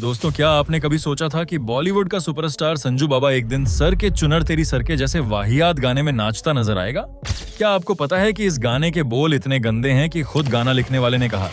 दोस्तों, क्या आपने कभी सोचा था कि बॉलीवुड का सुपरस्टार संजू बाबा एक दिन सर के चुनर तेरी सर के जैसे वाहियात गाने में नाचता नजर आएगा? क्या आपको पता है कि इस गाने के बोल इतने गंदे हैं कि खुद गाना लिखने वाले ने कहा,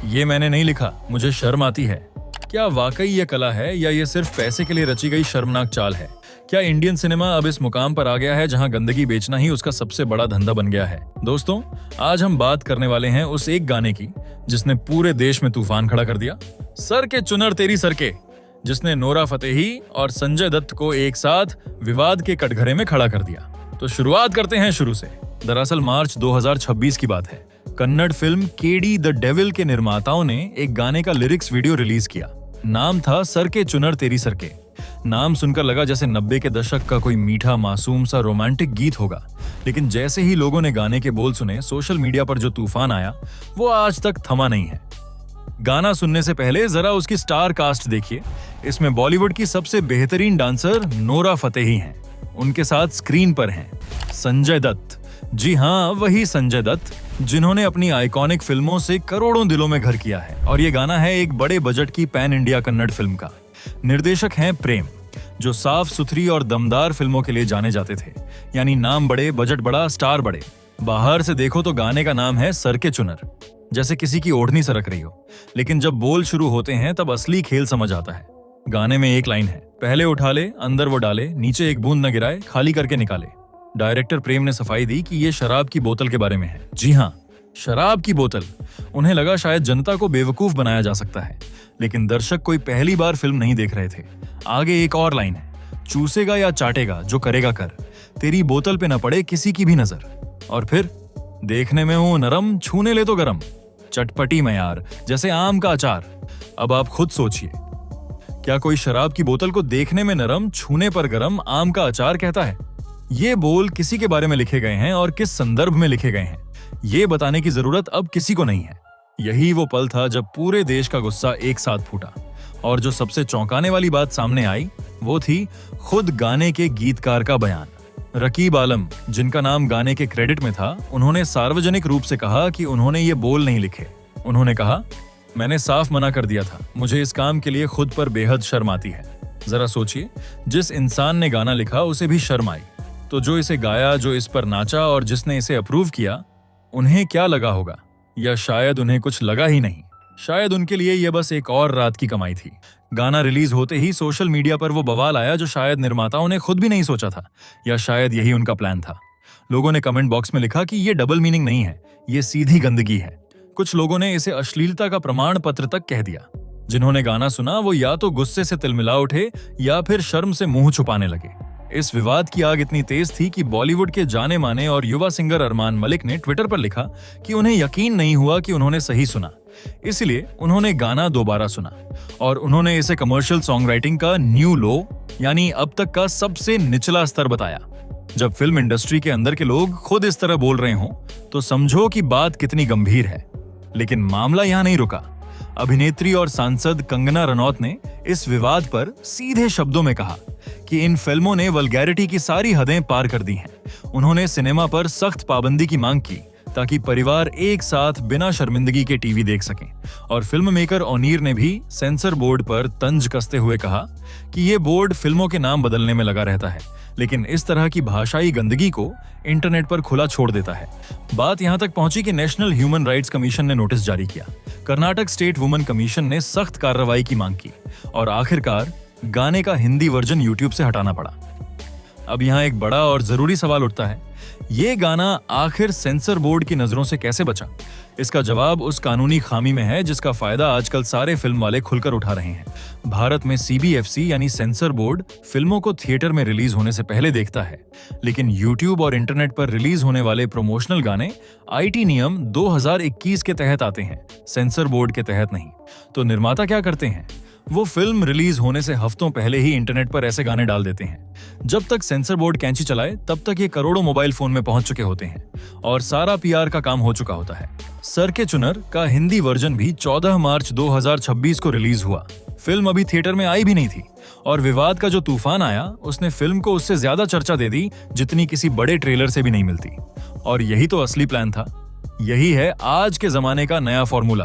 ये मैंने नहीं लिखा, मुझे शर्म आती है। क्या वाकई ये कला है या ये सिर्फ पैसे के लिए रची गई शर्मनाक चाल है? क्या इंडियन सिनेमा अब इस मुकाम पर आ गया है जहां गंदगी बेचना ही उसका सबसे बड़ा धंधा बन गया है? दोस्तों, आज हम बात करने वाले हैं उस एक गाने की जिसने पूरे देश में तूफान खड़ा कर दिया। सर के चुनर तेरी सर के, जिसने नोरा फतेही और संजय दत्त को एक साथ विवाद के कटघरे में खड़ा कर दिया। तो शुरुआत करते हैं शुरू से। दरअसल मार्च 2026 की बात है। Kannada film KD the devil के निर्माताओं ने एक गाने का लिरिक्स वीडियो रिलीज किया। नाम था सर के चुनर तेरी सर के। नाम सुनकर लगा जैसे 90 के दशक का कोई मीठा मासूम सा रोमांटिक गीत होगा, लेकिन जैसे ही लोगों ने गाने के बोल सुने, सोशल मीडिया पर जो तूफान आया वो आज तक थमा नहीं है। गाना सुनने से पहले जरा उसकी स्टार कास्ट देखिए। इसमें बॉलीवुड की सबसे बेहतरीन डांसर नोरा फतेही हैं। उनके साथ स्क्रीन पर हैं संजय दत्त। जी हाँ, वही संजय दत्त जिन्होंने अपनी आइकॉनिक फिल्मों से करोड़ों दिलों में घर किया है। और ये गाना है एक बड़े बजट की पैन इंडिया कन्नड़ फिल्म का। निर्देशक हैं प्रेम, जो साफ सुथरी और दमदार फिल्मों के लिए जाने जाते थे। यानी नाम बड़े, बजट बड़ा, स्टार बड़े। बाहर से देखो तो गाने का नाम है सर के चुनर, जैसे किसी की ओढ़नी सरक रही हो। लेकिन जब बोल शुरू होते हैं तब असली खेल समझ आता है। गाने में एक लाइन है, पहले उठा ले अंदर वो डाले, नीचे एक बूंद न गिराए, खाली करके निकाले। डायरेक्टर प्रेम ने सफाई दी कि ये शराब की बोतल के बारे में है। जी हाँ, शराब की बोतल। उन्हें लगा शायद जनता को बेवकूफ बनाया जा सकता है, लेकिन दर्शक कोई पहली बार फिल्म नहीं देख रहे थे। आगे एक और लाइन है, चूसेगा या चाटेगा, जो करेगा कर, तेरी बोतल पे न पड़े किसी की भी नजर। और फिर देखने में हूं नरम, छूने ले तो गरम, चटपटी में यार जैसे आम का अचार। अब आप खुद सोचिए, क्या कोई शराब की बोतल को देखने में नरम, छूने पर गरम, आम का अचार कहता है? ये बोल किसी के बारे में लिखे गए हैं और किस संदर्भ में लिखे गए हैं, ये बताने की जरूरत अब किसी को नहीं है। यही वो पल था जब पूरे देश का गुस्सा एक साथ फूटा। और जो सबसे चौंकाने वाली बात सामने आई वो थी खुद गाने के गीतकार का बयान। रकीब आलम, जिनका नाम गाने के क्रेडिट में था, उन्होंने सार्वजनिक रूप से कहा कि उन्होंने ये बोल नहीं लिखे। उन्होंने कहा, मैंने साफ मना कर दिया था, मुझे इस काम के लिए खुद पर बेहद शर्म आती है। जरा सोचिए, जिस इंसान ने गाना लिखा उसे भी शर्म आई, तो जो इसे गाया, जो इस पर नाचा और जिसने इसे अप्रूव किया, उन्हें क्या लगा होगा? या शायद उन्हें कुछ लगा ही नहीं। शायद उनके लिए यह बस एक और रात की कमाई थी। गाना रिलीज होते ही सोशल मीडिया पर वो बवाल आया जो शायद निर्माताओं ने खुद भी नहीं सोचा था, या शायद यही उनका प्लान था। लोगों ने कमेंट बॉक्स में लिखा कि ये डबल मीनिंग नहीं है, ये सीधी गंदगी है। कुछ लोगों ने इसे अश्लीलता का प्रमाण पत्र तक कह दिया। जिन्होंने गाना सुना वो या तो गुस्से से तिलमिला उठे या फिर शर्म से मुंह छुपाने लगे। इस विवाद की आग इतनी तेज थी कि बॉलीवुड के जाने माने और युवा सिंगर अरमान मलिक ने ट्विटर पर लिखा कि उन्हें यकीन नहीं हुआ कि उन्होंने सही सुना। इसलिए उन्होंने गाना दोबारा सुना और उन्होंने इसे कमर्शियल सॉन्ग राइटिंग का न्यू लो, यानी अब तक का सबसे निचला स्तर बताया। जब फिल्म इंडस्ट्री के अंदर के लोग खुद इस तरह बोल रहे हों तो समझो कि बात कितनी गंभीर है। लेकिन मामला यहां नहीं रुका। अभिनेत्री और सांसद कंगना रनौत ने इस विवाद पर सीधे शब्दों में कहा कि इन फिल्मों ने वल्गैरिटी की सारी हदें पार कर दी हैं। उन्होंने सिनेमा पर सख्त पाबंदी की मांग की ताकि परिवार एक साथ बिना शर्मिंदगी के टीवी देख सकें। और फिल्म मेकर ओनीर ने भी सेंसर बोर्ड पर तंज कसते हुए कहा कि ये बोर्ड फिल्मों के नाम बदलने में लगा रहता है, लेकिन इस तरह की भाषाई गंदगी को इंटरनेट पर खुला छोड़ देता है। बात यहां तक पहुंची कि नेशनल ह्यूमन राइट्स कमीशन ने नोटिस जारी किया। कर्नाटक स्टेट वुमेन कमीशन ने सख्त कार्रवाई की मांग की और आखिरकार गाने का हिंदी वर्जन यूट्यूब से हटाना पड़ा। अब यहाँ एक बड़ा और जरूरी सवाल उठता है, ये गाना आखिर सेंसर बोर्ड की नजरों से कैसे बचा? इसका जवाब उस कानूनी खामी में है जिसका फायदा आजकल सारे फिल्म वाले खुलकर उठा रहे हैं। भारत में सीबीएफसी यानी सेंसर बोर्ड फिल्मों को थिएटर में रिलीज होने से पहले देखता है, लेकिन यूट्यूब और इंटरनेट पर रिलीज होने वाले प्रमोशनल गाने आईटी नियम 2021 के तहत आते हैं, सेंसर बोर्ड के तहत नहीं। तो निर्माता क्या करते हैं? वो फिल्म रिलीज होने से हफ्तों पहले ही इंटरनेट पर ऐसे गाने डाल देते हैं। जब तक सेंसर बोर्ड कैंची चलाए तब तक ये करोड़ों मोबाइल फोन में पहुंच चुके होते हैं और सारा पीआर का काम हो चुका होता है। सर के चुनर का हिंदी वर्जन भी 14 मार्च 2026 को रिलीज हुआ। फिल्म अभी थिएटर में आई भी नहीं थी और विवाद का जो तूफान आया उसने फिल्म को उससे ज्यादा चर्चा दे दी जितनी किसी बड़े ट्रेलर से भी नहीं मिलती। और यही तो असली प्लान था। यही है आज के जमाने का नया फॉर्मूला।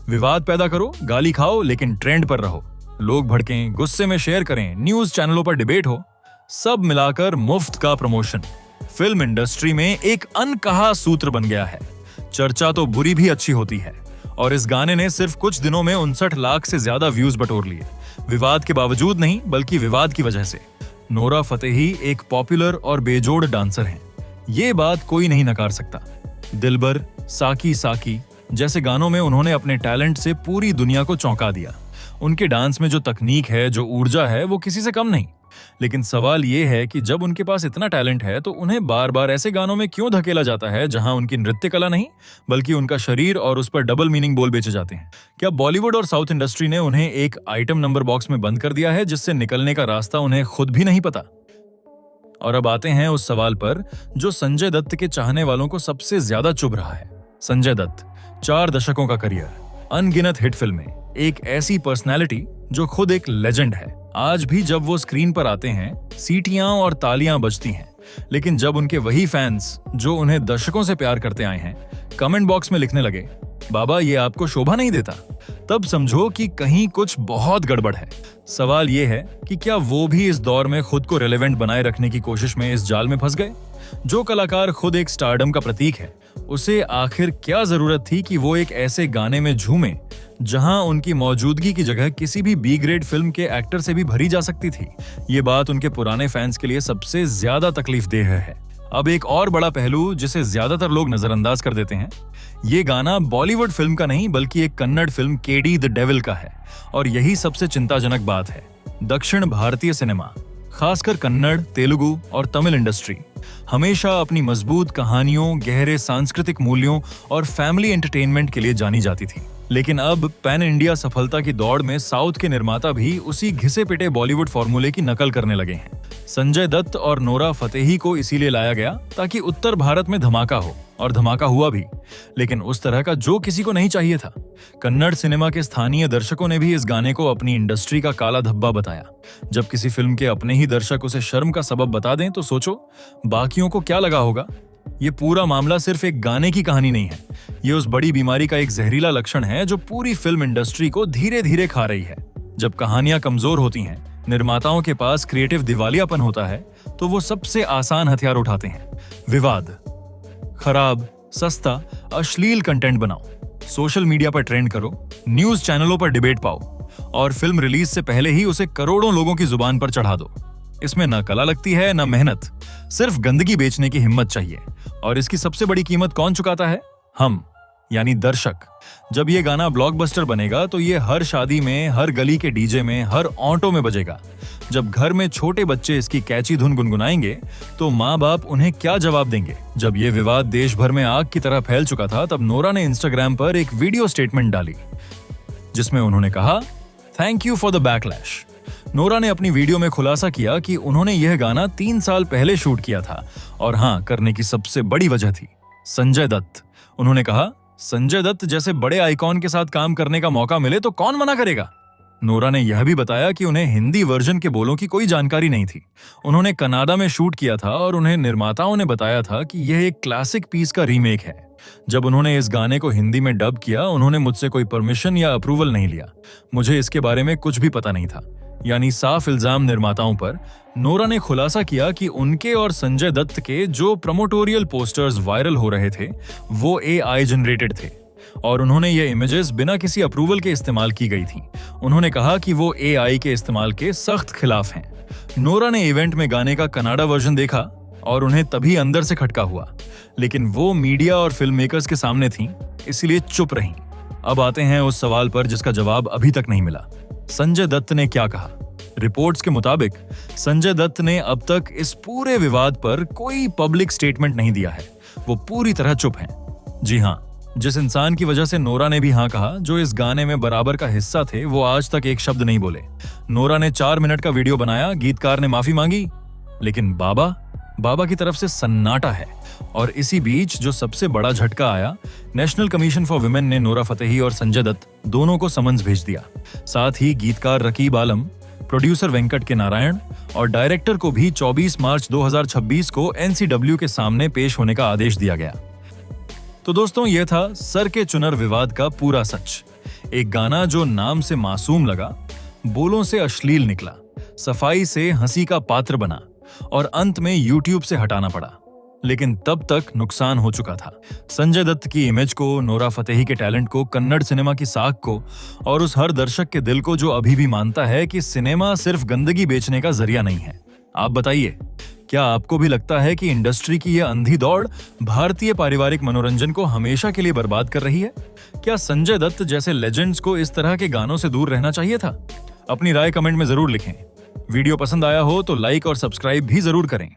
विवाद पैदा करो, गाली खाओ, लेकिन ट्रेंड पर रहो। लोग भड़कें, गुस्से में शेयर करें, न्यूज चैनलों पर डिबेट हो, सब मिलाकर मुफ्त का प्रमोशन फिल्म इंडस्ट्री में एक अनकहा सूत्र बन गया है। चर्चा तो बुरी भी अच्छी होती है और इस गाने ने सिर्फ कुछ दिनों में 59 लाख से ज्यादा व्यूज बटोर लिए। विवाद के बावजूद नहीं, बल्कि विवाद की वजह से। नोरा फतेही एक पॉपुलर और बेजोड़ डांसर हैं, ये बात कोई नहीं नकार सकता। दिलबर, साकी साकी जैसे गानों में उन्होंने अपने टैलेंट से पूरी दुनिया को चौंका दिया। उनके डांस में जो तकनीक है, जो ऊर्जा है, वो किसी से कम नहीं। लेकिन सवाल ये है कि जब उनके पास इतना टैलेंट है तो उन्हें बार बार ऐसे गानों में क्यों धकेला जाता है जहां उनकी नृत्य कला नहीं, बल्कि उनका शरीर और उस पर डबल मीनिंग बोल बेचे जाते हैं। क्या बॉलीवुड और साउथ इंडस्ट्री ने उन्हें एक आइटम नंबर बॉक्स में बंद कर दिया है जिससे निकलने का रास्ता उन्हें खुद भी नहीं पता? और अब आते हैं उस सवाल पर जो संजय दत्त के चाहने वालों को सबसे ज्यादा चुभ रहा है। संजय दत्त, 4 दशकों का करियर, अनगिनत हिट फिल्में, एक ऐसी पर्सनैलिटी जो खुद एक लेजेंड है। आज भी जब वो स्क्रीन पर आते हैं, सीटियां और तालियां बजती हैं। लेकिन जब उनके वही फैंस जो उन्हें दशकों से प्यार करते आए हैं, कमेंट बॉक्स में लिखने लगे, बाबा ये आपको शोभा नहीं देता, तब समझो कि कहीं कुछ बहुत गड़बड़ है। सवाल ये है कि क्या वो भी इस दौर में खुद को रेलेवेंट बनाए रखने की कोशिश में इस जाल में फंस गए? जो कलाकार खुद एक स्टारडम का प्रतीक है, उसे आखिर क्या जरूरत थी कि वो एक ऐसे गाने में झूमे जहां उनकी मौजूदगी की जगह किसी भी बी ग्रेड फिल्म के एक्टर से भी भरी जा सकती थी? ये बात उनके पुराने फैंस के लिए सबसे ज्यादा तकलीफदेह है। अब एक और बड़ा पहलू जिसे ज्यादातर लोग नजरअंदाज कर देते हैं, ये गाना बॉलीवुड फिल्म का नहीं बल्कि एक Kannada film KD the devil का है। और यही सबसे चिंताजनक बात है। दक्षिण भारतीय सिनेमा, खासकर कन्नड़, तेलुगु और तमिल इंडस्ट्री हमेशा अपनी मजबूत कहानियों, गहरे सांस्कृतिक मूल्यों और फैमिली एंटरटेनमेंट के लिए जानी जाती थी। लेकिन अब पैन इंडिया सफलता की दौड़ में साउथ के निर्माता भी उसी घिसे पिटे बॉलीवुड फॉर्मूले की नकल करने लगे हैं। संजय दत्त और नोरा फतेही को इसीलिए लाया गया ताकि उत्तर भारत में धमाका हो, और धमाका हुआ भी, लेकिन उस तरह का जो किसी को नहीं चाहिए था। कन्नड़ सिनेमा के स्थानीय दर्शकों ने भी इस गाने को अपनी इंडस्ट्री का काला धब्बा बताया। जब किसी फिल्म के अपने ही दर्शक उसे शर्म का सबब बता दें तो सोचो बाकियों को क्या लगा होगा। ये पूरा मामला सिर्फ एक गाने की कहानी नहीं है, ये उस बड़ी बीमारी का एक जहरीला लक्षण है जो पूरी फिल्म इंडस्ट्री को धीरे धीरे खा रही है। जब कहानियां कमजोर होती हैं, निर्माताओं के पास क्रिएटिव दिवालियापन होता है, तो वो सबसे आसान हथियार उठाते हैं। विवाद, खराब, सस्ता, अश्लील कंटेंट बनाओ, सोशल मीडिया पर ट्रेंड करो, न्यूज चैनलों पर डिबेट पाओ और फिल्म रिलीज से पहले ही उसे करोड़ों लोगों की जुबान पर चढ़ा दो। इसमें ना कला लगती है ना मेहनत, सिर्फ गंदगी बेचने की हिम्मत चाहिए। और इसकी सबसे बड़ी कीमत कौन चुकाता है? हम, यानी दर्शक। जब ये गाना ब्लॉकबस्टर बनेगा तो ये हर शादी में, हर गली के डीजे में, हर ऑटो में बजेगा। जब घर में छोटे बच्चे इसकी कैची धुन गुनगुनाएंगे तो माँ बाप उन्हें क्या जवाब देंगे? जब ये विवाद देश भर में आग की तरह फैल चुका था, तब नोरा ने इंस्टाग्राम पर एक वीडियो स्टेटमेंट डाली जिसमें उन्होंने कहा, thank you for the backlash. Nora ने अपनी वीडियो में खुलासा किया कि उन्होंने यह गाना 3 साल पहले शूट किया था, और हाँ, करने की सबसे बड़ी वजह थी संजय दत्त। उन्होंने कहा, संजय दत्त जैसे बड़े आइकॉन के साथ काम करने का मौका मिले तो कौन मना करेगा। नोरा ने यह भी बताया कि उन्हें हिंदी वर्जन के बोलों की कोई जानकारी नहीं थी। उन्होंने कनाडा में शूट किया था और उन्हें निर्माताओं ने बताया था कि यह एक क्लासिक पीस का रीमेक है। जब उन्होंने इस गाने को हिंदी में डब किया, उन्होंने मुझसे कोई परमिशन या अप्रूवल नहीं लिया। मुझे इसके बारे में कुछ भी पता नहीं था। यानी साफ इल्जाम निर्माताओं पर। नोरा ने खुलासा किया कि उनके और संजय दत्त के जो प्रमोटोरियल पोस्टर्स वायरल हो रहे थे वो AI जनरेटेड थे और उन्होंने ये इमेजेस बिना किसी अप्रूवल के इस्तेमाल की गई थी। उन्होंने कहा कि वो AI के इस्तेमाल के सख्त खिलाफ हैं। नोरा ने इवेंट में गाने का कनाडा वर्जन देखा और उन्हें तभी अंदर से खटका हुआ, लेकिन वो मीडिया और फिल्म मेकर्स के सामने थीं, इसलिए चुप रहीं। अब आते हैं उस सवाल पर जिसका जवाब अभी तक नहीं मिला। संजय दत्त ने क्या कहा? रिपोर्ट्स के मुताबिक संजय दत्त ने अब तक इस पूरे विवाद पर कोई पब्लिक स्टेटमेंट नहीं दिया है। वो पूरी तरह चुप हैं। जी हाँ, जिस इंसान की वजह से नोरा ने भी हाँ कहा, जो इस गाने में बराबर का हिस्सा थे, वो आज तक एक शब्द नहीं बोले। नोरा ने 4 मिनट का वीडियो बनाया, गीतकार ने माफी मांगी, लेकिन बाबा की तरफ से सन्नाटा है। और इसी बीच जो सबसे बड़ा झटका आया, नेशनल कमीशन फॉर वुमेन ने नोरा फतेही और संजय दत्त दोनों को समन्स भेज दिया। साथ ही गीतकार रकीब आलम, प्रोड्यूसर वेंकट के नारायण और डायरेक्टर को भी 24 मार्च 2026 को NCW के सामने पेश होने का आदेश दिया गया। तो दोस्तों, यह था सर के चुनर विवाद का पूरा सच। एक गाना जो नाम से मासूम लगा, बोलों से अश्लील निकला, सफाई से हंसी का पात्र बना और अंत में यूट्यूब से हटाना पड़ा। लेकिन तब तक नुकसान हो चुका था। संजय दत्त की इमेज को, नोरा फतेही के टैलेंट को, कन्नड़ सिनेमा की साख को और उस हर दर्शक के दिल को जो अभी भी मानता है कि सिनेमा सिर्फ गंदगी बेचने का जरिया नहीं है। आप बताइए, क्या आपको भी लगता है कि इंडस्ट्री की यह अंधी दौड़ भारतीय पारिवारिक मनोरंजन को हमेशा के लिए बर्बाद कर रही है? क्या संजय दत्त जैसे लेजेंड्स को इस तरह के गानों से दूर रहना चाहिए था? अपनी राय कमेंट में जरूर लिखें। वीडियो पसंद आया हो तो लाइक और सब्सक्राइब भी जरूर करें।